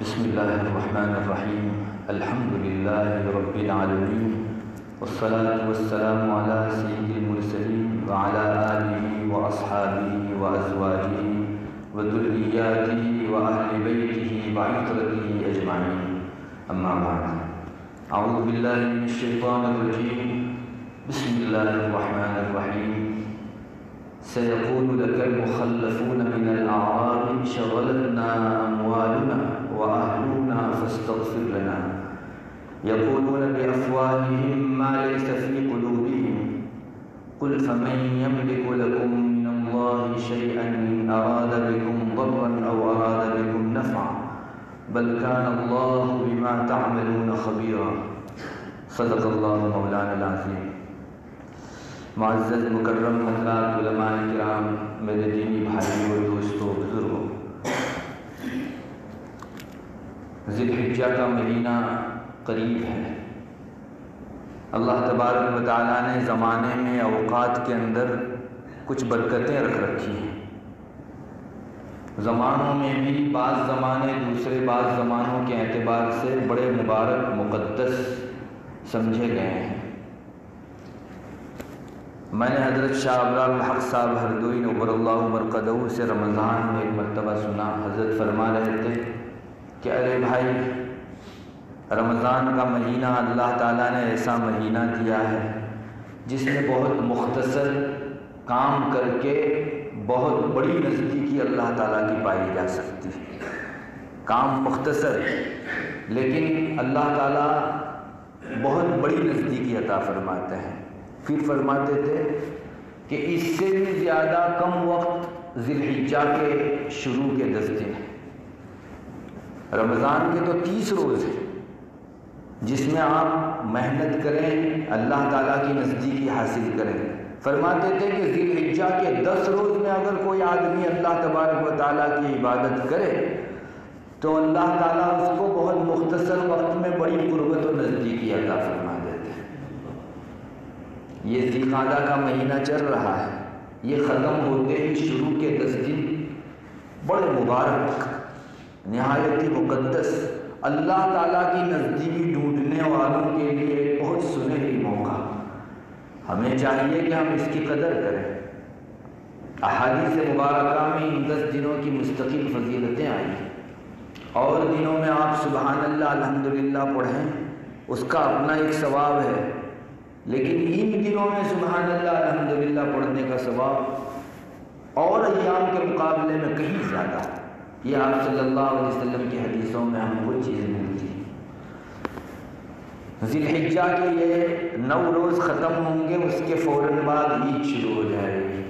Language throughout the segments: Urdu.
بسم الله الرحمن الرحيم. الحمد لله رب العالمين، والصلاة والسلام على سيد المرسلين وعلى آله وأصحابه وأزواجه وذرياته وأهل بيته وعترته أجمعين. أما بعد، أعوذ بالله من الشيطان الرجيم. بسم الله الرحمن الرحيم. سيقول لك المخلفون من الأعراب شغلتنا أموالنا وأهلنا فاستغفر لنا، يقولون بأفواههم ما ليس في قلوبهم، قل فمن يملك لكم من الله شيئا إن أراد بكم ضرا أو أراد بكم نفعا بل كان الله بما تعملون خبيرا. صدق الله مولانا العظيم. معزز مکرم حضرات، علماء کرام، میرے دینی بھائیوں اور دوستوں، بزرگوں، ذی الحجہ کا مہینہ قریب ہے۔ اللہ تبارک و تعالیٰ نے زمانے میں اوقات کے اندر کچھ برکتیں رکھ رکھی ہیں۔ زمانوں میں بھی بعض زمانے دوسرے بعض زمانوں کے اعتبار سے بڑے مبارک مقدس سمجھے گئے ہیں۔ میں نے حضرت شاہ ابرار الحق صاحب ہردوئی نور اللہ مرقدہ سے رمضان میں ایک مرتبہ سنا، حضرت فرما رہے تھے کہ ارے بھائی، رمضان کا مہینہ اللہ تعالیٰ نے ایسا مہینہ دیا ہے جس میں بہت مختصر کام کر کے بہت بڑی نزدیکی اللہ تعالیٰ کی پائی جا سکتی ہے۔ کام مختصر لیکن اللہ تعالیٰ بہت بڑی نزدیکی عطا فرماتا ہے۔ پھر فرماتے تھے کہ اس سے بھی زیادہ کم وقت ذی الحجہ کے شروع کے 10 دن ہیں۔ رمضان کے تو 30 روز ہیں جس میں آپ محنت کریں، اللہ تعالیٰ کی نزدیکی حاصل کریں۔ فرماتے تھے کہ ذی الحجہ کے 10 روز میں اگر کوئی آدمی اللہ تبارک و تعالیٰ کی عبادت کرے تو اللہ تعالیٰ اس کو بہت مختصر وقت میں بڑی قربت و نزدیکی عطا فرما دیتے ہیں۔ یہ ذی القعدہ کا مہینہ چل رہا ہے، یہ ختم ہوتے ہی شروع کے 10 دن بڑے مبارک، نہایت ہی مقدس، اللہ تعالیٰ کی نزدیکی ڈھونڈنے والوں کے لیے بہت سنہری موقع۔ ہمیں چاہیے کہ ہم اس کی قدر کریں۔ احادیث مبارکہ میں ان 10 دنوں کی مستقل فضیلتیں آئی ہیں، اور دنوں میں آپ سبحان اللہ الحمدللہ پڑھیں، اس کا اپنا ایک ثواب ہے، لیکن ان دنوں میں سبحان اللہ الحمدللہ پڑھنے کا ثواب اور ایام کے مقابلے میں کہیں زیادہ ہے۔ یہ آپ صلی اللہ علیہ وسلم کی حدیثوں میں ہم کو چیز ملتی ہے۔ ذی الحجہ کے یہ 9 روز ختم ہوں گے، اس کے فوراً بعد عید شروع ہو جائے گی،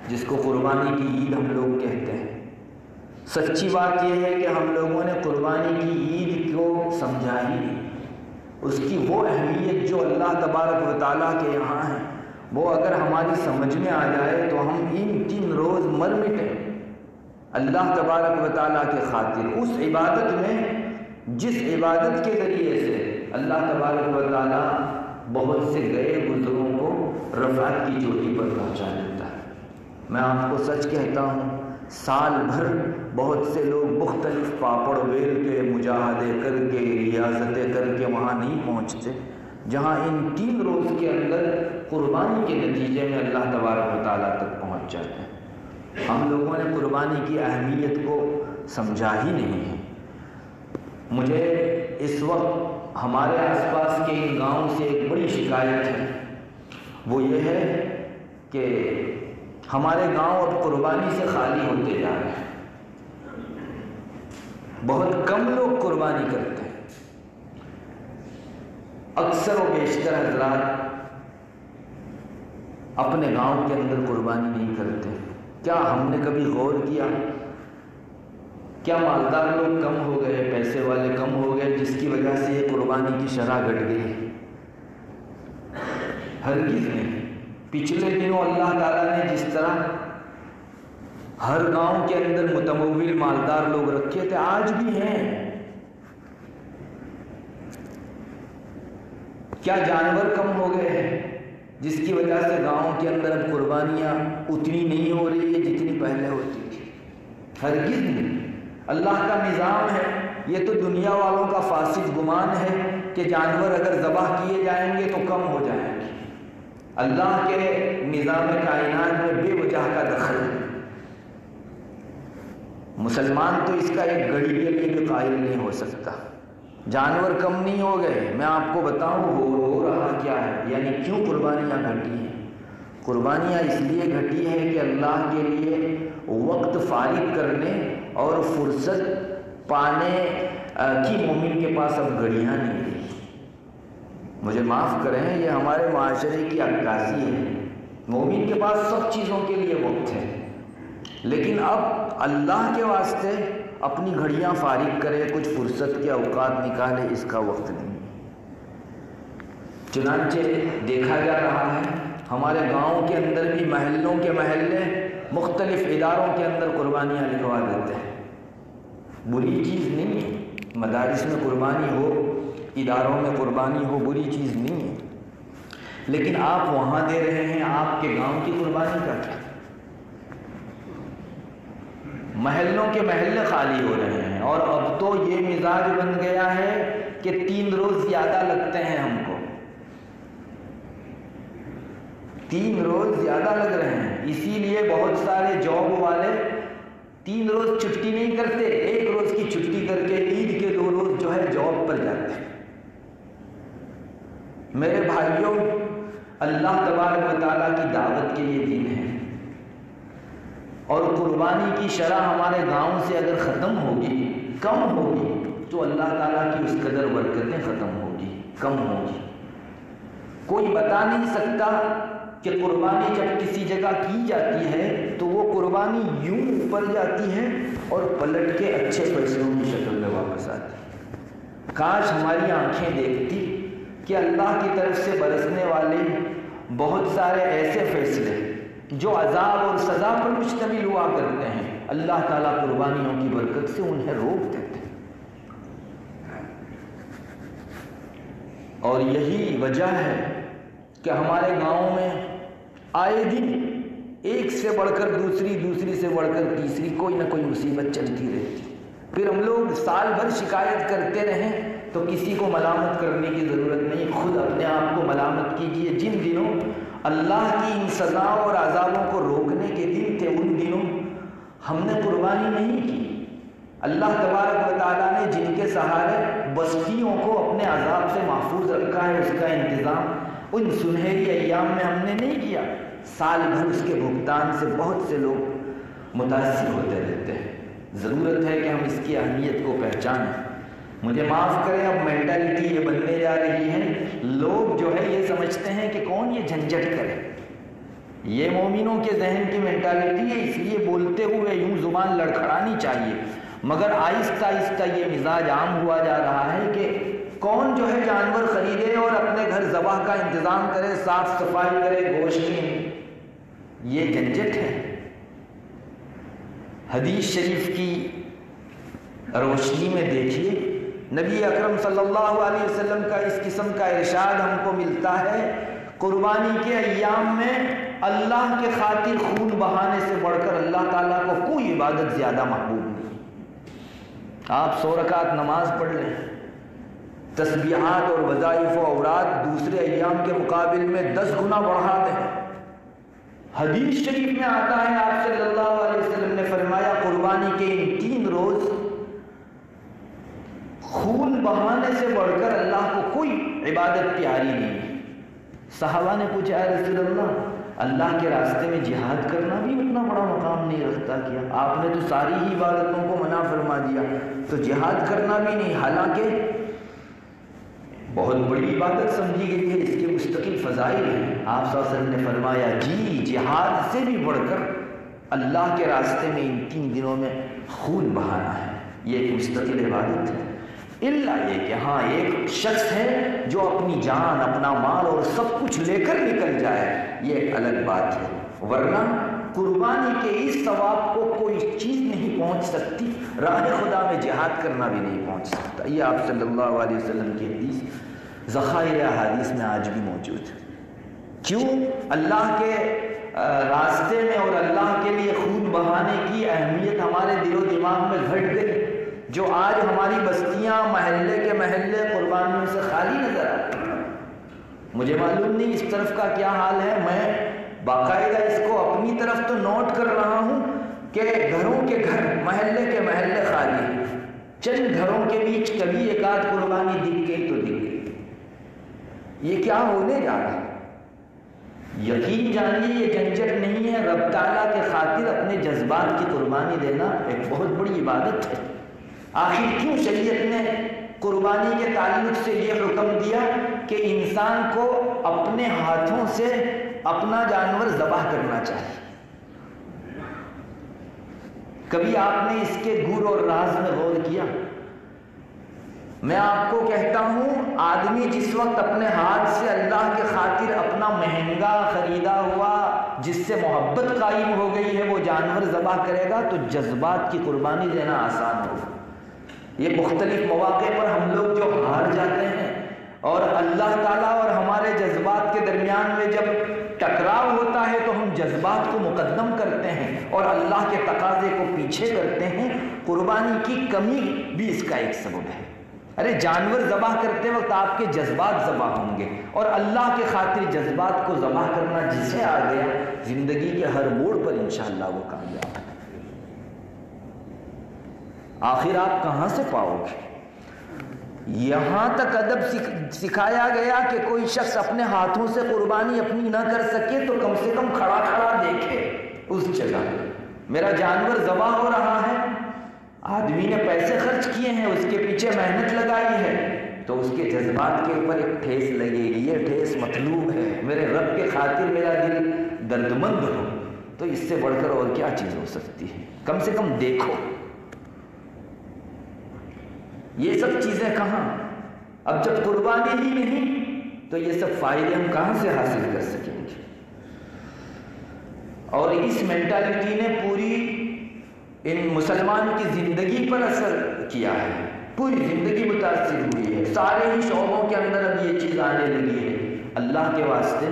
جس کو قربانی کی عید ہم لوگ کہتے ہیں۔ سچی بات یہ ہے کہ ہم لوگوں نے قربانی کی عید کو سمجھا ہی نہیں۔ اس کی وہ اہمیت جو اللہ تبارک و تعالیٰ کے یہاں ہے، وہ اگر ہماری سمجھ میں آ جائے تو ہم ان 3 روز مر مٹیں اللہ تبارک و تعالیٰ کے خاطر، اس عبادت میں جس عبادت کے ذریعے سے اللہ تبارک و تعالیٰ بہت سے گئے گزروں کو رفعت کی چوٹی پر پہنچا دیتا ہے۔ میں آپ کو سچ کہتا ہوں، سال بھر بہت سے لوگ مختلف پاپڑ بیل کے، مجاہدے کر کے، ریاضتیں کر کے وہاں نہیں پہنچتے جہاں ان 3 روز کے اندر قربانی کے نتیجے میں اللہ تبارک و تعالیٰ تک پہنچ جاتے ہیں۔ ہم لوگوں نے قربانی کی اہمیت کو سمجھا ہی نہیں ہے۔ مجھے اس وقت ہمارے آس پاس کے ان گاؤں سے ایک بڑی شکایت ہے، وہ یہ ہے کہ ہمارے گاؤں اب قربانی سے خالی ہوتے جا رہے ہیں۔ بہت کم لوگ قربانی کرتے ہیں۔ اکثر و بیشتر حضرات اپنے گاؤں کے اندر قربانی نہیں کرتے۔ کیا ہم نے کبھی غور کیا؟ کیا مالدار لوگ کم ہو گئے، پیسے والے کم ہو گئے، جس کی وجہ سے یہ قربانی کی شرح گھٹ گئی؟ ہرگز نہیں۔ پچھلے دنوں اللہ تعالیٰ نے جس طرح ہر گاؤں کے اندر متمول مالدار لوگ رکھے تھے، آج بھی ہیں۔ کیا جانور کم ہو گئے ہیں جس کی وجہ سے گاؤں کے اندر اب قربانیاں اتنی نہیں ہو رہی ہے جتنی پہلے ہوتی تھی؟ ہرگز نہیں۔ اللہ کا نظام ہے یہ تو دنیا والوں کا فاسد گمان ہے کہ جانور اگر ذبح کیے جائیں گے تو کم ہو جائیں گے۔ اللہ کے نظام کائنات میں بے وجہ کا دخل ہے۔ مسلمان تو اس کا ایک گھڑی کے لیے بھی قائل نہیں ہو سکتا۔ جانور کم نہیں ہو گئے، میں آپ کو بتاؤں ہو رہا کیا ہے، یعنی کیوں قربانیاں گھٹی ہیں۔ قربانیاں اس لیے گھٹی ہیں کہ اللہ کے لیے وقت فارغ کرنے اور فرصت پانے کی مومن کے پاس اب گھڑیاں نہیں رہی۔ مجھے معاف کریں، یہ ہمارے معاشرے کی عکاسی ہے۔ مومن کے پاس سب چیزوں کے لیے وقت ہے، لیکن اب اللہ کے واسطے اپنی گھڑیاں فارغ کرے، کچھ فرصت کے اوقات نکالے، اس کا وقت نہیں۔ چنانچہ دیکھا جا رہا ہے ہمارے گاؤں کے اندر بھی محلوں کے محلے مختلف اداروں کے اندر قربانیاں لکھوا دیتے ہیں۔ بری چیز نہیں ہے، مدارس میں قربانی ہو، اداروں میں قربانی ہو، بری چیز نہیں ہے، لیکن آپ وہاں دے رہے ہیں، آپ کے گاؤں کی قربانی کا کیا؟ محلوں کے محلے خالی ہو رہے ہیں، اور اب تو یہ مزاج بن گیا ہے کہ 3 روز زیادہ لگتے ہیں ہم کو، 3 روز زیادہ لگ رہے ہیں۔ اسی لیے بہت سارے جاب والے 3 روز چھٹی نہیں کرتے، 1 روز کی چھٹی کر کے عید کے 2 روز جو ہے جاب پر جاتے ہیں۔ میرے بھائیوں، اللہ تبارک و تعالیٰ کی دعوت کے یہ دن ہے، اور قربانی کی شرح ہمارے گاؤں سے اگر ختم ہوگی، کم ہوگی، تو اللہ تعالیٰ کی اس قدر برکتیں ختم ہوگی، کم ہوگی۔ کوئی بتا نہیں سکتا کہ قربانی جب کسی جگہ کی جاتی ہے تو وہ قربانی یوں اوپر جاتی ہے اور پلٹ کے اچھے فیصلوں کی شکل میں واپس آتی ہے۔ کاش ہماری آنکھیں دیکھتی کہ اللہ کی طرف سے برسنے والے بہت سارے ایسے فیصلے جو عذاب اور سزا پر مشتمل ہوا کرتے ہیں، اللہ تعالیٰ قربانیوں کی برکت سے انہیں روک دیتے ہیں۔ اور یہی وجہ ہے کہ ہمارے گاؤں میں آئے دن ایک سے بڑھ کر دوسری، دوسری سے بڑھ کر تیسری کوئی نہ کوئی مصیبت چلتی رہتی۔ پھر ہم لوگ سال بھر شکایت کرتے رہیں تو کسی کو ملامت کرنے کی ضرورت نہیں، خود اپنے آپ کو ملامت کیجئے۔ جن دنوں اللہ کی ان سزاؤں اور عذابوں کو روکنے کے دن تھے، ان دنوں ہم نے قربانی نہیں کی۔ اللہ تبارک و تعالیٰ نے جن کے سہارے بستیوں کو اپنے عذاب سے محفوظ رکھا ہے، اس کا انتظام ان سنہری ایام میں ہم نے نہیں کیا۔ سال بھر اس کے بھگتان سے بہت سے لوگ متاثر ہوتے رہتے ہیں۔ ضرورت ہے کہ ہم اس کی اہمیت کو پہچانیں۔ مجھے معاف کریں، اب مینٹالٹی یہ بننے جا رہی ہے، لوگ جو ہے یہ سمجھتے ہیں کہ کون یہ جھنجھٹ کرے۔ یہ مومنوں کے ذہن کی مینٹالٹی ہے، اس لیے بولتے ہوئے یوں زبان لڑکھڑانی چاہیے، مگر آہستہ آہستہ یہ مزاج عام ہوا جا رہا ہے کہ کون جو ہے جانور خریدے اور اپنے گھر ذبح کا انتظام کرے، صاف صفائی کرے، گوشت کی، یہ جھنجھٹ ہے۔ حدیث شریف کی روشنی میں دیکھیے، نبی اکرم صلی اللہ علیہ وسلم کا اس قسم کا ارشاد ہم کو ملتا ہے، قربانی کے ایام میں اللہ کے خاطر خون بہانے سے بڑھ کر اللہ تعالیٰ کو کوئی عبادت زیادہ محبوب نہیں۔ آپ 100 رکعت نماز پڑھ لیں، تسبیحات اور وظائف و اوراد دوسرے ایام کے مقابل میں 10 گنا بڑھا دیں۔ حدیث شریف میں آتا ہے، آپ صلی اللہ علیہ وسلم نے فرمایا، قربانی کے ان 3 روز خون بہانے سے بڑھ کر اللہ کو کوئی عبادت پیاری نہیں ہے۔ صحابہ نے پوچھا، اے رسول اللہ کے راستے میں جہاد کرنا بھی اتنا بڑا مقام نہیں رکھتا کیا؟ آپ نے تو ساری ہی عبادتوں کو منع فرما دیا، تو جہاد کرنا بھی نہیں، حالانکہ بہت بڑی عبادت سمجھی گئی ہے، اس کے مستقل فضائل ہیں۔ آپ صلی اللہ علیہ وسلم نے فرمایا، جی جہاد سے بھی بڑھ کر اللہ کے راستے میں ان 3 دنوں میں خون بہانا ہے، یہ ایک مستقل عبادت ہے۔ الا یہ کہ ہاں ایک شخص ہے جو اپنی جان، اپنا مال اور سب کچھ لے کر نکل جائے، یہ ایک الگ بات ہے، ورنہ قربانی کے اس ثواب کو کوئی چیز نہیں پہنچ سکتی، راہ خدا میں جہاد کرنا بھی نہیں پہنچ سکتا۔ یہ آپ صلی اللہ علیہ وسلم کی حدیث ذخائر احادیث میں آج بھی موجود ہے۔ کیوں؟ اللہ کے راستے میں اور اللہ کے لیے خون بہانے کی اہمیت ہمارے دل و دماغ میں گھٹ گئی، جو آج ہماری بستیاں محلے کے محلے قربانیوں سے خالی نظر آتے ہیں. مجھے معلوم نہیں اس طرف کا کیا حال ہے، میں باقاعدہ اس کو اپنی طرف تو نوٹ کر رہا ہوں کہ گھروں کے گھر محلے کے محلے خالی ہیں. چند گھروں کے بیچ کبھی ایک آدھ قربانی دکھ گئی تو دکھ گئی. یہ کیا ہونے جا رہا ہے؟ یقین جانیے یہ جھنجھٹ نہیں ہے. رب تعالیٰ کے خاطر اپنے جذبات کی قربانی دینا ایک بہت بڑی عبادت ہے. آخر کیوں شریعت نے قربانی کے تعلق سے یہ حکم دیا کہ انسان کو اپنے ہاتھوں سے اپنا جانور ذبح کرنا چاہیے؟ کبھی آپ نے اس کے گر اور راز میں غور کیا؟ میں آپ کو کہتا ہوں، آدمی جس وقت اپنے ہاتھ سے اللہ کے خاطر اپنا مہنگا خریدا ہوا جس سے محبت قائم ہو گئی ہے وہ جانور ذبح کرے گا تو جذبات کی قربانی دینا آسان ہوگا. یہ مختلف مواقع پر ہم لوگ جو ہار جاتے ہیں اور اللہ تعالیٰ اور ہمارے جذبات کے درمیان میں جب ٹکراؤ ہوتا ہے تو ہم جذبات کو مقدم کرتے ہیں اور اللہ کے تقاضے کو پیچھے کرتے ہیں. قربانی کی کمی بھی اس کا ایک سبب ہے. ارے جانور ذبح کرتے وقت آپ کے جذبات ذبح ہوں گے اور اللہ کے خاطر جذبات کو ذبح کرنا جسے آ گیا زندگی کے ہر موڑ پر انشاءاللہ وہ کامیاب ہے. آخر آپ کہاں سے پاؤ گے؟ یہاں تک ادب سکھایا گیا کہ کوئی شخص اپنے ہاتھوں سے قربانی اپنی نہ کر سکے تو کم سے کم کھڑا کھڑا دیکھے اس جگہ میرا جانور ذبح ہو رہا ہے. آدمی نے پیسے خرچ کیے ہیں، اس کے پیچھے محنت لگائی ہے تو اس کے جذبات کے اوپر ایک ٹھیس لگے گی. یہ ٹھیس مطلوب ہے. میرے رب کے خاطر میرا دل دردمند ہو تو اس سے بڑھ کر اور کیا چیز ہو سکتی ہے؟ کم سے کم دیکھو. یہ سب چیزیں کہاں؟ اب جب قربانی ہی نہیں تو یہ سب فائدے ہم کہاں سے حاصل کر سکیں گے؟ اور اس مینٹالٹی نے پوری ان مسلمان کی زندگی پر اثر کیا ہے. پوری زندگی متاثر ہوئی ہے. سارے ہی شعبوں کے اندر اب یہ چیز آنے لگی ہے. اللہ کے واسطے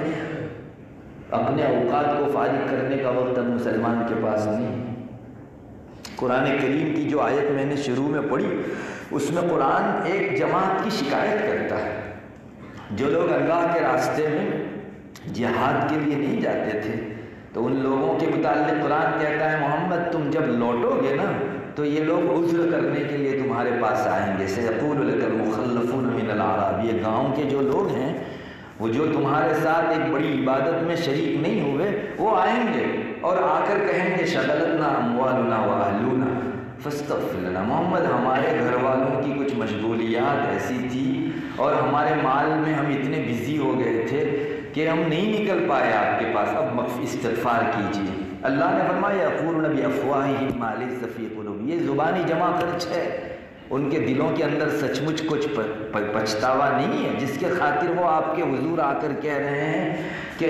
اپنے اوقات کو فارغ کرنے کا وقت اب مسلمان کے پاس نہیں. قرآن کریم کی جو آیت میں نے شروع میں پڑھی اس میں قرآن ایک جماعت کی شکایت کرتا ہے. جو لوگ اللہ کے راستے میں جہاد کے لیے نہیں جاتے تھے تو ان لوگوں کے متعلق قرآن کہتا ہے محمد تم جب لوٹو گے نا تو یہ لوگ عذر کرنے کے لیے تمہارے پاس آئیں گے. سیقول لک المخلفون من الاعراب، یہ گاؤں کے جو لوگ ہیں وہ جو تمہارے ساتھ ایک بڑی عبادت میں شریک نہیں ہوئے وہ آئیں گے اور آ کر کہیں گے شغلتنا اموالنا واہلونا فاستغفر لنا. محمد ہمارے گھر والوں کی کچھ مشغولیات ایسی تھی اور ہمارے مال میں ہم اتنے بزی ہو گئے تھے کہ ہم نہیں نکل پائے آپ کے پاس، اب استغفار کیجیے. اللہ نے فرمایا یقولون بافواہہم ما لیس فی قلوبہم، یہ زبانی جمع خرچ ہے، ان کے دلوں کے اندر سچ مچ کچھ پچھتاوا نہیں ہے جس کے خاطر وہ آپ کے حضور آ کر کہہ رہے ہیں کہ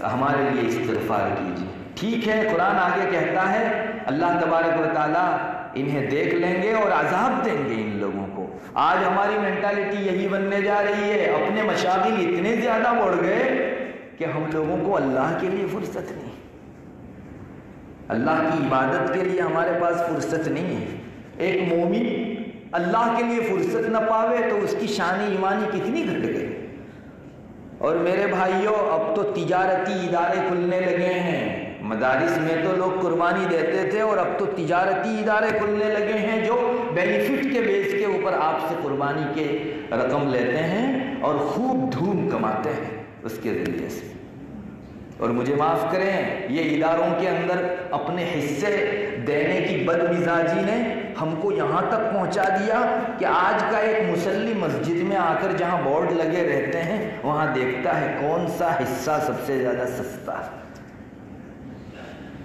ہمارے لیے استغفار کیجیے. ٹھیک ہے، قرآن آگے کہتا ہے اللہ تبارک و تعالیٰ انہیں دیکھ لیں گے اور عذاب دیں گے ان لوگوں کو. آج ہماری مینٹالٹی یہی بننے جا رہی ہے. اپنے مشاغل اتنے زیادہ بڑھ گئے کہ ہم لوگوں کو اللہ کے لیے فرصت نہیں، اللہ کی عبادت کے لیے ہمارے پاس فرصت نہیں ہے. ایک مومن اللہ کے لیے فرصت نہ پاوے تو اس کی شان ایمانی کتنی گھٹ گئی. اور میرے بھائیوں اب تو تجارتی ادارے کھلنے لگے ہیں. مدارس میں تو لوگ قربانی دیتے تھے اور اب تو تجارتی ادارے کھلنے لگے ہیں جو بینیفٹ کے بیس کے اوپر آپ سے قربانی کے رقم لیتے ہیں اور خوب دھوم کماتے ہیں اس کے ذریعے سے. اور مجھے معاف کریں، یہ اداروں کے اندر اپنے حصے دینے کی بد مزاجی نے ہم کو یہاں تک پہنچا دیا کہ آج کا ایک مصلی مسجد میں آ کر جہاں بورڈ لگے رہتے ہیں وہاں دیکھتا ہے کون سا حصہ سب سے زیادہ سستا ہے.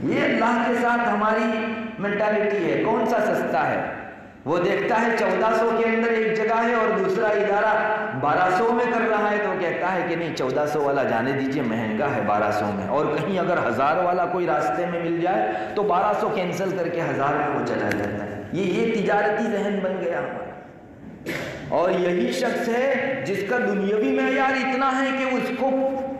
یہ اللہ کے ساتھ ہماری مینٹالٹی ہے. کون سا سستا ہے؟ وہ دیکھتا ہے 1400 کے اندر ایک جگہ ہے اور دوسرا ادارہ 1200 میں کر رہا ہے تو کہتا ہے کہ نہیں 1400 والا جانے دیجئے، مہنگا ہے 1200 میں. اور کہیں اگر 1000 والا کوئی راستے میں مل جائے تو 1200 کینسل کر کے 1000 میں وہ چلا جاتا ہے. یہ تجارتی ذہن بن گیا ہمارا. اور یہی شخص ہے جس کا دنیاوی معیار اتنا ہے کہ اس کو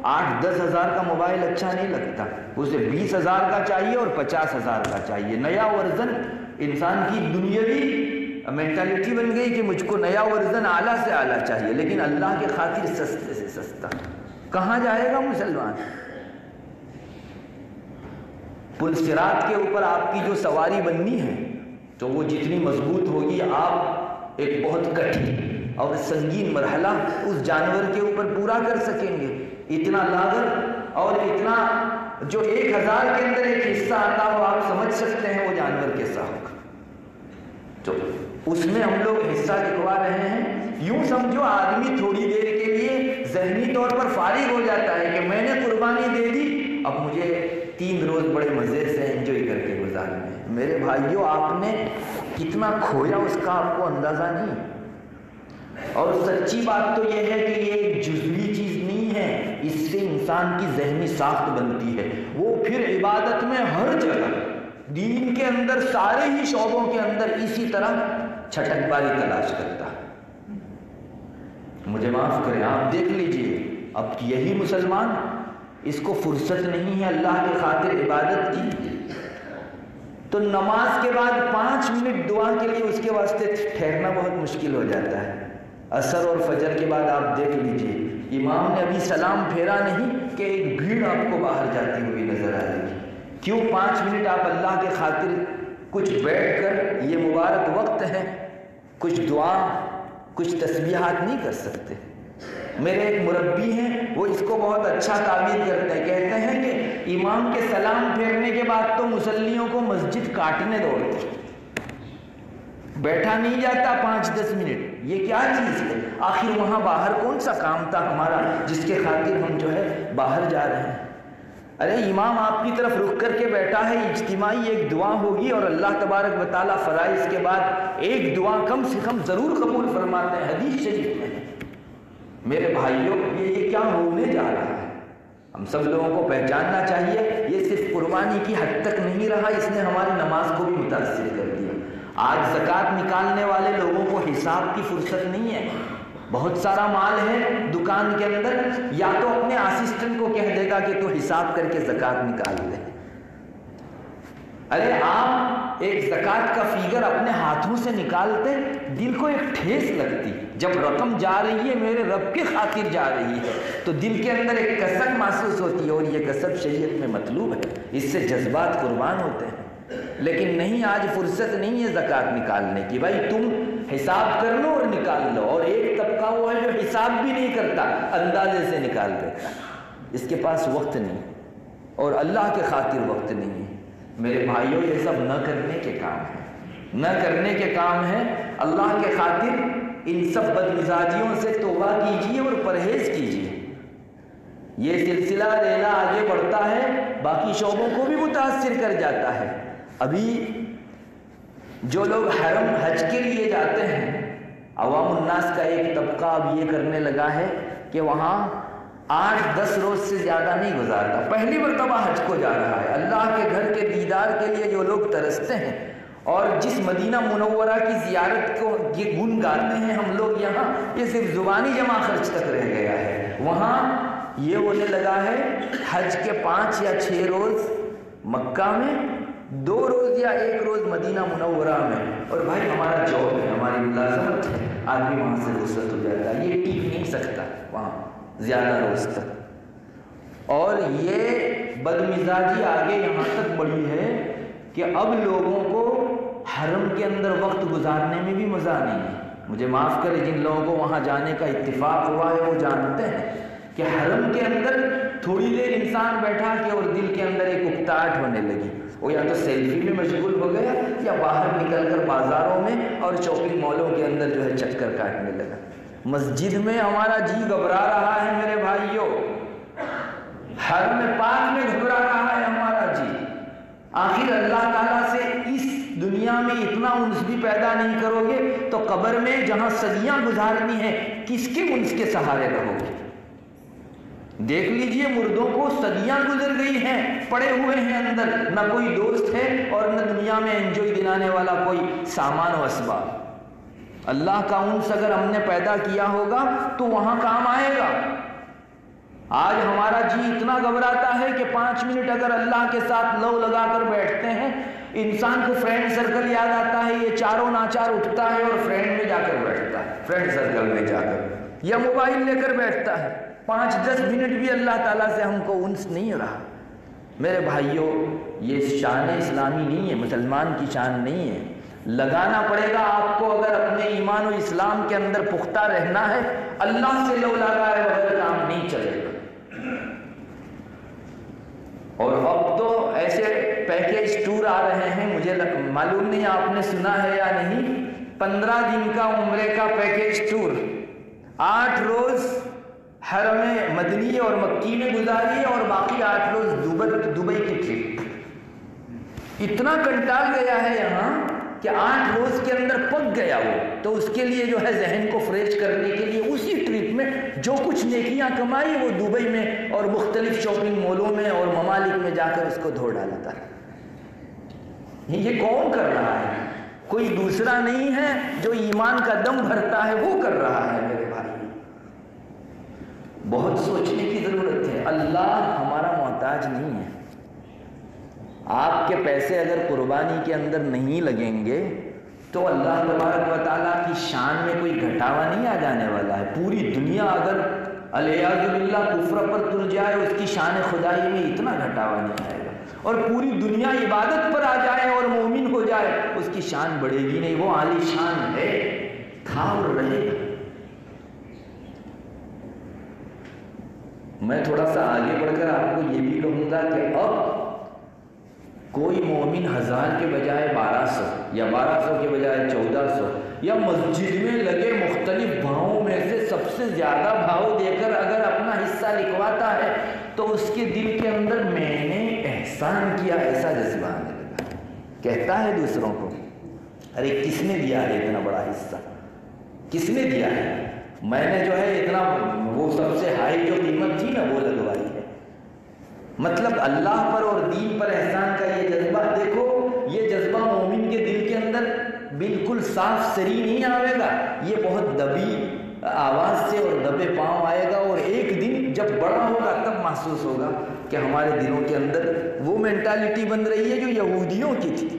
8-10 ہزار کا موبائل اچھا نہیں لگتا، اسے 20 ہزار کا چاہیے اور 50 ہزار کا چاہیے. نیا ورژن انسان کی دنیاوی مینٹالٹی بن گئی کہ مجھ کو نیا ورژن اعلیٰ سے اعلیٰ چاہیے، لیکن اللہ کے خاطر سستے سے سستا کہاں جائے گا مسلمان؟ پل صراط کے اوپر آپ کی جو سواری بننی ہے تو وہ جتنی مضبوط ہوگی، آپ ایک بہت کٹھن اور سنگین مرحلہ اس جانور کے اوپر پورا کر سکیں گے۔ اتنا لاغر اور اتنا جو 1000 کے اندر ایک حصہ آتا ہو، آپ سمجھ سکتے ہیں وہ جانور کیسا ہوگا۔ تو اس میں ہم لوگ حصہ دکھوا رہے ہیں۔ یوں سمجھو آدمی تھوڑی دیر کے لیے ذہنی طور پر فارغ ہو جاتا ہے کہ میں نے قربانی دے دی، اب مجھے 3 روز بڑے مزے سے انجوائے کر کے گزارنے ہیں۔ میرے بھائیوں، آپ نے کتنا کھویا اس کا آپ کو اندازہ نہیں۔ اور سچی بات تو یہ ہے کہ یہ ایک جزوی چیز نہیں ہے، اس سے انسان کی ذہنی ساخت بنتی ہے۔ وہ پھر عبادت میں ہر جگہ، دین کے اندر، سارے ہی شعبوں کے اندر اسی طرح چھٹک باری تلاش کرتا ہے۔ مجھے معاف کریں، آپ دیکھ لیجئے، اب یہی مسلمان، اس کو فرصت نہیں ہے اللہ کی خاطر عبادت کی، تو نماز کے بعد 5 منٹ دعا کے لیے اس کے واسطے ٹھہرنا بہت مشکل ہو جاتا ہے۔ عصر اور فجر کے بعد آپ دیکھ لیجئے، امام نے ابھی سلام پھیرا نہیں کہ ایک بھیڑ آپ کو باہر جاتی ہوئی نظر آئے گی۔ کیوں 5 منٹ آپ اللہ کے خاطر کچھ بیٹھ کر، یہ مبارک وقت ہے، کچھ دعا، کچھ تسبیحات نہیں کر سکتے؟ میرے ایک مربی ہیں، وہ اس کو بہت اچھا تعبیر کرتے ہیں، کہتے ہیں کہ امام کے سلام پھیرنے کے بعد تو مصلیوں کو مسجد کاٹنے دوڑتے، بیٹھا نہیں جاتا 5-10 منٹ۔ یہ کیا چیز ہے؟ آخر وہاں باہر کون سا کام تھا ہمارا جس کے خاطر ہم جو ہے باہر جا رہے ہیں؟ ارے امام آپ کی طرف رخ کر کے بیٹھا ہے، اجتماعی ایک دعا ہوگی اور اللہ تبارک و تعالیٰ فرائض کے بعد ایک دعا کم سے کم ضرور قبول فرماتے ہیں، حدیث شریف میں۔ میرے بھائیوں، یہ کیا ہونے جا رہا ہے؟ ہم سب لوگوں کو پہچاننا چاہیے، یہ صرف قربانی کی حد تک نہیں رہا، اس نے ہماری نماز کو بھی متاثر کر دیا۔ آج زکوٰۃ نکالنے والے لوگوں کو حساب کی فرصت نہیں ہے، بہت سارا مال ہے دکان کے اندر، یا تو اپنے اسسٹنٹ کو کہہ دے گا کہ تو حساب کر کے زکوٰۃ نکال لے۔ ارے آپ ایک زکوٰۃ کا فیگر اپنے ہاتھوں سے نکالتے، دل کو ایک ٹھیس لگتی۔ جب رقم جا رہی ہے میرے رب کی خاطر جا رہی ہے تو دل کے اندر ایک کسک محسوس ہوتی ہے، اور یہ کسب شریعت میں مطلوب ہے، اس سے جذبات قربان ہوتے ہیں۔ لیکن نہیں، آج فرصت نہیں ہے زکوٰۃ نکالنے کی۔ بھائی تم حساب کر لو اور نکال لو، اور ایک طبقہ وہ ہے جو حساب بھی نہیں کرتا، اندازے سے نکال دیتا، اس کے پاس وقت نہیں اور اللہ کے خاطر وقت نہیں ہے۔ میرے بھائیوں، یہ سب نہ کرنے کے کام ہیں، نہ کرنے کے کام ہیں۔ اللہ کے خاطر ان سب بدمزاجیوں سے توبہ کیجیے اور پرہیز کیجیے۔ یہ سلسلہ ریلا آگے بڑھتا ہے، باقی شعبوں کو بھی متاثر کر جاتا ہے۔ ابھی جو لوگ حرم حج کے لیے جاتے ہیں، عوام الناس کا ایک طبقہ اب یہ کرنے لگا ہے کہ وہاں 8-10 روز سے زیادہ نہیں گزارتا، پہلی مرتبہ حج کو جا رہا ہے۔ اللہ کے گھر کے دیدار کے لیے جو لوگ ترستے ہیں اور جس مدینہ منورہ کی زیارت کو یہ گن گاتے ہیں ہم لوگ یہاں، یہ صرف زبانی جمع خرچ تک رہ گیا ہے۔ وہاں یہ ہونے لگا ہے حج کے 5 یا 6 روز مکہ میں، 2 روز یا 1 روز مدینہ منورہ میں، اور بھائی ہمارا جاب ہے، ہماری ملازمت ہے، آدمی وہاں سے رخصت ہو جاتا ہے، یہ ٹک نہیں سکتا وہاں زیادہ روز تک۔ اور یہ بدمزاجی آگے یہاں تک بڑھی ہے کہ اب لوگوں کو حرم کے اندر وقت گزارنے میں بھی مزہ نہیں ہے۔ مجھے معاف کرے، جن لوگوں کو وہاں جانے کا اتفاق ہوا ہے وہ جانتے ہیں کہ حرم کے اندر تھوڑی دیر انسان بیٹھا کہ اور دل کے اندر ایک اکتاہٹ ہونے لگی، وہ یا تو سیلفی میں مشغول ہو گیا یا باہر نکل کر بازاروں میں اور شاپنگ مالوں کے اندر جو ہے چکر کاٹنے لگا۔ مسجد میں ہمارا جی گھبرا رہا ہے میرے بھائیوں، حرم پاک میں گھبرا رہا ہے ہمارا جی۔ آخر اللہ تعالیٰ سے اس دنیا میں اتنا انس بھی پیدا نہیں کرو گے تو قبر میں جہاں صدیاں گزارنی ہے کس کے انس کے سہارے رہو گے؟ دیکھ لیجئے، مردوں کو صدیاں گزر گئی ہیں، پڑے ہوئے ہیں اندر، نہ کوئی دوست ہے اور نہ دنیا میں انجوائے دلانے والا کوئی سامان و اسباب۔ اللہ کا انس اگر ہم نے پیدا کیا ہوگا تو وہاں کام آئے گا۔ آج ہمارا جی اتنا گھبراتا ہے کہ 5 منٹ اگر اللہ کے ساتھ لو لگا کر بیٹھتے ہیں، انسان کو فرینڈ سرکل یاد آتا ہے، یہ چاروں ناچار اٹھتا ہے اور فرینڈ میں جا کر بیٹھتا ہے، فرینڈ سرکل میں جا کر، یا موبائل لے کر بیٹھتا ہے۔ 5-10 منٹ بھی اللہ تعالیٰ سے ہم کو انس نہیں رہا۔ میرے بھائیوں، یہ شان اسلامی نہیں ہے، مسلمان کی شان نہیں ہے۔ لگانا پڑے گا آپ کو، اگر اپنے ایمان و اسلام کے اندر پختہ رہنا ہے، اللہ سے لو لگائے بغیر کام نہیں چلے گا۔ اور اب تو ایسے پیکیج ٹور آ رہے ہیں، مجھے معلوم نہیں آپ نے سنا ہے یا نہیں، 15 دن کا عمرے کا پیکیج ٹور، 8 روز حرم مدنی اور مکی میں گزاری اور باقی 8 روز دبئی کی ٹرپ۔ اتنا کنٹال گیا ہے یہاں کہ 8 روز کے اندر پک گیا وہ، تو اس کے لیے جو ہے ذہن کو فریش کرنے کے لیے اسی ٹرپ میں جو کچھ نیکیاں کمائی وہ دبئی میں اور مختلف شاپنگ مالوں میں اور ممالک میں جا کر اس کو دھو ڈالتا ہے۔ یہ کون کر رہا ہے؟ کوئی دوسرا نہیں ہے، جو ایمان کا دم بھرتا ہے وہ کر رہا ہے۔ میرے بھائی، بہت سوچنے کی ضرورت ہے۔ اللہ ہمارا محتاج نہیں ہے۔ آپ کے پیسے اگر قربانی کے اندر نہیں لگیں گے تو اللہ تبارک و تعالیٰ کی شان میں کوئی گھٹاوا نہیں آ جانے والا ہے۔ پوری دنیا اگر علیہ باللہ کفر پر تر جائے، اس کی شان خدائی میں اتنا گھٹاوا نہیں آئے گا، اور پوری دنیا عبادت پر آ جائے اور مومن ہو جائے، اس کی شان بڑھے گی نہیں۔ وہ عالی شان ہے، تھا اور رہے گا۔ میں تھوڑا سا آگے بڑھ کر آپ کو یہ بھی کہوں گا کہ اب کوئی مومن 1000 کے بجائے 1200 یا 1200 کے بجائے 1400 یا مسجد میں لگے مختلف بھاؤں میں سے سب سے زیادہ بھاؤ دے کر اگر اپنا حصہ لکھواتا ہے تو اس کے دل کے اندر میں نے احسان کیا ایسا جذبہ آنے لگا۔ کہتا ہے دوسروں کو، ارے کس نے دیا ہے اتنا بڑا حصہ؟ کس نے دیا ہے؟ میں نے جو ہے اتنا، وہ سب سے ہائی جو قیمت تھی نا وہ لگوائی ہے۔ مطلب اللہ پر اور دین پر احسان کا یہ جذبہ، دیکھو یہ جذبہ مومن کے دل کے اندر بالکل صاف سری نہیں آئے گا، یہ بہت دبی آواز سے اور دبے پاؤں آئے گا، اور ایک دن جب بڑا ہوگا تب محسوس ہوگا کہ ہمارے دلوں کے اندر وہ مینٹالٹی بن رہی ہے جو یہودیوں کی تھی۔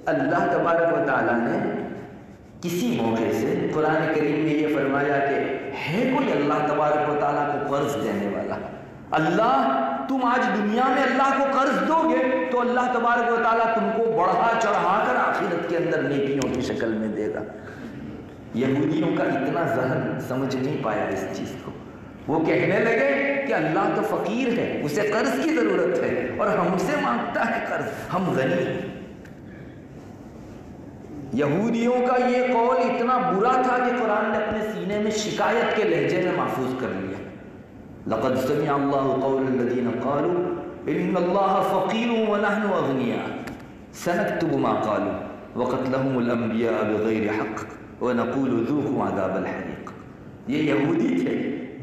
اللہ تبارک و تعالیٰ نے کسی موقع سے قرآن کریم میں یہ فرمایا کہ ہے کوئی اللہ تبارک و تعالیٰ کو قرض دینے والا؟ اللہ، تم آج دنیا میں اللہ کو قرض دو گے تو اللہ تبارک و تعالیٰ تم کو بڑھا چڑھا کر آخرت کے اندر نیکیوں کی شکل میں دے گا۔ یہودیوں کا اتنا ذہن سمجھ نہیں پایا اس چیز کو، وہ کہنے لگے کہ اللہ تو فقیر ہے، اسے قرض کی ضرورت ہے اور ہم سے مانگتا ہے قرض، ہم غنی ہیں۔ یہودیوں کا یہ قول اتنا برا تھا کہ قرآن نے اپنے سینے میں شکایت کے لہجے میں محفوظ کر لیا۔ لقد سمع الله قول الذين قالوا ان الله فقير ونحن اغنياء سنكتب ما قالوا وقتلهم الانبياء بغير حق ونقول ذوقوا عذاب الحريق۔ یہ یہودی تھے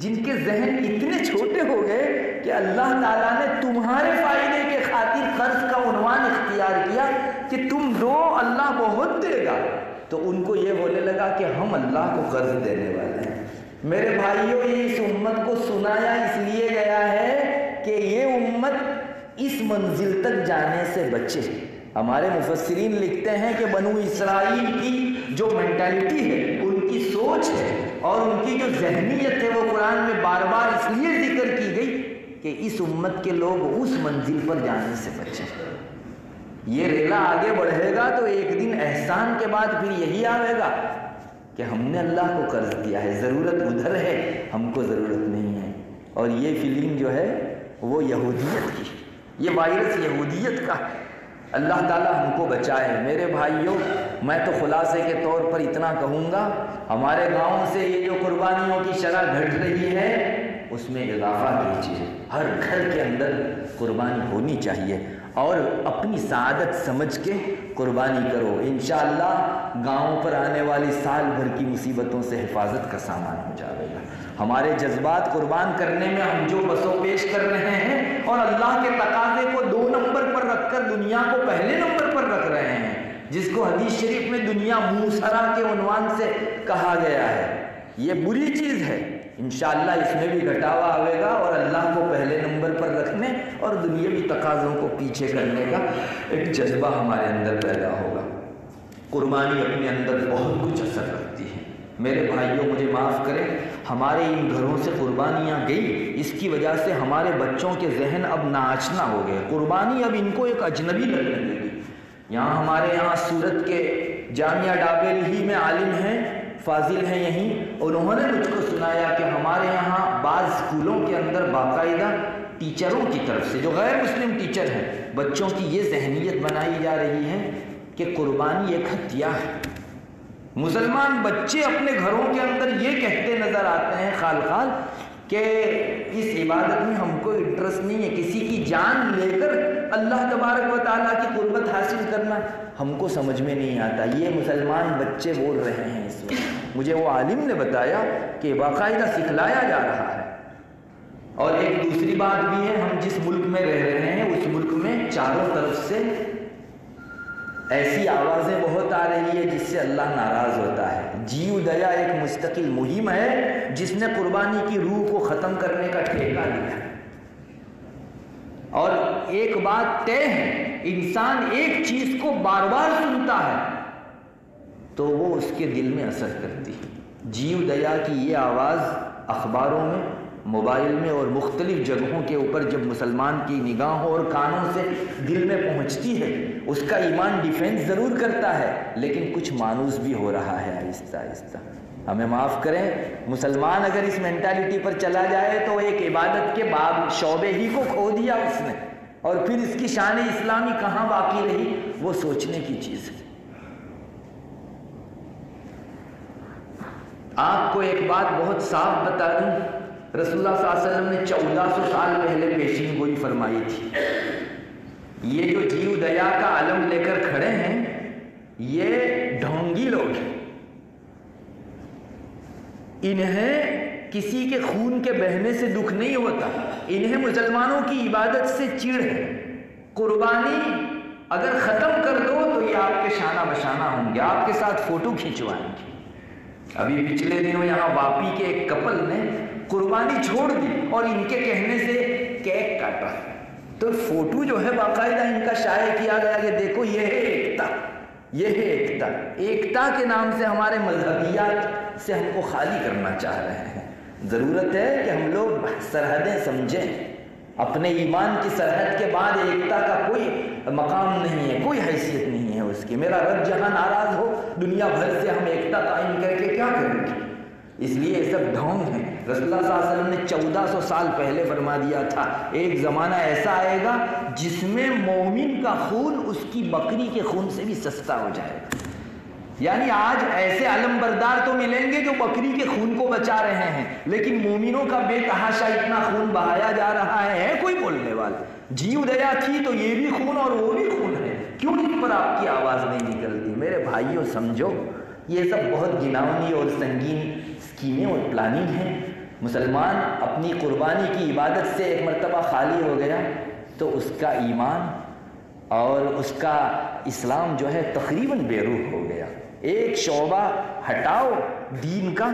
جن کے ذہن اتنے چھوٹے ہو گئے کہ اللہ تعالیٰ نے تمہارے فائدے کے خاطر قرض کا عنوان اختیار کیا کہ تم دو، اللہ بہت دے گا، تو ان کو یہ ہونے لگا کہ ہم اللہ کو قرض دینے والے ہیں۔ میرے بھائیوں، یہ اس امت کو سنایا اس لیے گیا ہے کہ یہ امت اس منزل تک جانے سے بچے۔ ہمارے مفسرین لکھتے ہیں کہ بنو اسرائیل کی جو مینٹالٹی ہے، ان کی سوچ ہے اور ان کی جو ذہنیت ہے، وہ قرآن میں بار بار اس لیے ذکر کی گئی کہ اس امت کے لوگ اس منزل پر جانے سے بچیں۔ یہ ریلا آگے بڑھے گا تو ایک دن احسان کے بعد پھر یہی آئے گا کہ ہم نے اللہ کو قرض دیا ہے، ضرورت ادھر ہے، ہم کو ضرورت نہیں ہے۔ اور یہ فیلنگ جو ہے وہ یہودیت کی، یہ وائرس یہودیت کا۔ اللہ تعالیٰ ہم کو بچائے۔ میرے بھائیوں، میں تو خلاصے کے طور پر اتنا کہوں گا، ہمارے گاؤں سے یہ جو قربانیوں کی شرح گھٹ رہی ہے اس میں اضافہ کیجیے۔ ہر گھر کے اندر قربانی ہونی چاہیے اور اپنی سعادت سمجھ کے قربانی کرو۔ انشاءاللہ گاؤں پر آنے والی سال بھر کی مصیبتوں سے حفاظت کا سامان ہو جائے گا۔ ہمارے جذبات قربان کرنے میں ہم جو بسو پیش کر رہے ہیں اور اللہ کے تقاضے کو 2 نمبر پر رکھ کر دنیا کو پہلے نمبر پر رکھ رہے ہیں، جس کو حدیث شریف میں دنیا موسرا کے عنوان سے کہا گیا ہے۔ یہ بری چیز ہے۔ انشاءاللہ اس میں بھی گھٹاوا آئے گا اور اللہ کو پہلے نمبر پر رکھنے اور دنیاوی تقاضوں کو پیچھے کرنے کا ایک جذبہ ہمارے اندر پیدا ہوگا۔ قربانی اپنے اندر بہت کچھ اثر رکھتی ہے۔ میرے بھائیوں مجھے معاف کریں، ہمارے ان گھروں سے قربانیاں گئی، اس کی وجہ سے ہمارے بچوں کے ذہن اب ناآشنا ہو گئے، قربانی اب ان کو ایک اجنبی لگنے لگی۔ یہاں ہمارے یہاں سورت کے جامعہ ڈابیل ہی میں عالم ہیں، فاضل ہیں یہیں، انہوں نے مجھ کو سنایا کہ ہمارے یہاں بعض اسکولوں کے اندر باقاعدہ ٹیچروں کی طرف سے جو غیر مسلم ٹیچر ہیں، بچوں کی یہ ذہنیت بنائی جا رہی ہے کہ قربانی ایک ہتھیار ہے۔ مسلمان بچے اپنے گھروں کے اندر یہ کہتے نظر آتے ہیں خال خال کہ اس عبادت میں ہم کو انٹرسٹ نہیں ہے، کسی کی جان لے کر اللہ تبارک و تعالیٰ کی قربت حاصل کرنا ہم کو سمجھ میں نہیں آتا۔ یہ مسلمان بچے بول رہے ہیں اس وقت، مجھے وہ عالم نے بتایا کہ باقاعدہ سکھلایا جا رہا ہے۔ اور ایک دوسری بات بھی ہے، ہم جس ملک میں رہ رہے ہیں اس ملک میں چاروں طرف سے ایسی آوازیں بہت آ رہی ہے جس سے اللہ ناراض ہوتا ہے۔ جیو دیا ایک مستقل مہم ہے جس نے قربانی کی روح کو ختم کرنے کا ٹھیکہ لیا۔ اور ایک بات طے ہے، انسان ایک چیز کو بار بار سنتا ہے تو وہ اس کے دل میں اثر کرتی ہے۔ جیو دیا کی یہ آواز اخباروں میں، موبائل میں اور مختلف جگہوں کے اوپر جب مسلمان کی نگاہوں اور کانوں سے دل میں پہنچتی ہے، اس کا ایمان ڈیفینس ضرور کرتا ہے لیکن کچھ مانوس بھی ہو رہا ہے آہستہ آہستہ۔ ہمیں معاف کریں، مسلمان اگر اس مینٹالٹی پر چلا جائے تو ایک عبادت کے باب شعبے ہی کو کھو دیا اس نے، اور پھر اس کی شان اسلامی کہاں باقی رہی، وہ سوچنے کی چیز ہے۔ آپ کو ایک بات بہت صاف بتا دوں، رسول اللہ صلی اللہ علیہ وسلم نے 1400 سال پہلے پیشین گوئی فرمائی تھی۔ یہ جو جیو دیا کا علم لے کر کھڑے ہیں یہ ڈھونگی لوگ ہیں، انہیں کسی کے خون کے بہنے سے دکھ نہیں ہوتا، انہیں مسلمانوں کی عبادت سے چڑ ہے۔ قربانی اگر ختم کر دو تو یہ آپ کے شانہ بشانہ ہوں گے، آپ کے ساتھ فوٹو کھینچوائیں گے۔ ابھی پچھلے دنوں یہاں واپی کے ایک کپل نے قربانی چھوڑ دی اور ان کے کہنے سے کیک کاٹا، تو فوٹو جو ہے باقاعدہ ان کا شائع کیا گیا کہ دیکھو یہ ہے ایکتا، یہ ہے ایکتا۔ ایکتا کے نام سے ہمارے مذہبیات سے ہم کو خالی کرنا چاہ رہے ہیں۔ ضرورت ہے کہ ہم لوگ سرحدیں سمجھیں، اپنے ایمان کی سرحد کے بعد ایکتا کا کوئی مقام نہیں ہے، کوئی حیثیت نہیں ہے اس کی۔ میرا رب جہاں ناراض ہو دنیا بھر سے ہم ایکتا قائم کر کے کیا کریں گے؟ اس لیے یہ سب ڈھونگ ہیں۔ رسول اللہ صلی اللہ علیہ وسلم نے 1400 سال پہلے فرما دیا تھا ایک زمانہ ایسا آئے گا جس میں مومن کا خون اس کی بکری کے خون سے بھی سستا ہو جائے گا۔ یعنی آج ایسے علم بردار تو ملیں گے جو بکری کے خون کو بچا رہے ہیں، لیکن مومنوں کا بے تحاشا اتنا خون بہایا جا رہا ہے کوئی بولنے والا؟ جیو دیا تھی تو یہ بھی خون اور وہ بھی خون ہے، کیوں اس پر آپ کی آواز نہیں نکلتی؟ میرے بھائیوں سمجھو، یہ سب بہت گناؤنی اور سنگین اسکیمیں اور پلاننگ ہیں۔ مسلمان اپنی قربانی کی عبادت سے ایک مرتبہ خالی ہو گیا تو اس کا ایمان اور اس کا اسلام جو ہے تقریباً بے روح ہو گیا۔ ایک شعبہ ہٹاؤ دین کا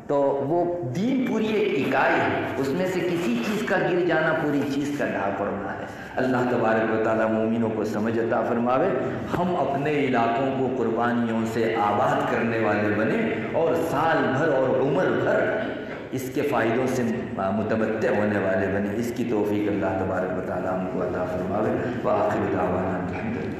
تو وہ دین پوری ایک اکائی ہے، اس میں سے کسی چیز کا گر جانا پوری چیز کا ڈھا پڑنا ہے۔ اللہ تبارک و تعالیٰ مومنوں کو سمجھ عطا فرماوے، ہم اپنے علاقوں کو قربانیوں سے آباد کرنے والے بنے اور سال بھر اور عمر بھر اس کے فائدوں سے متمتع ہونے والے بنے۔ اس کی توفیق اللہ تبارک و تعالیٰ ہم کو عطا فرماوے۔ وآخر دعوانا الحمدللہ۔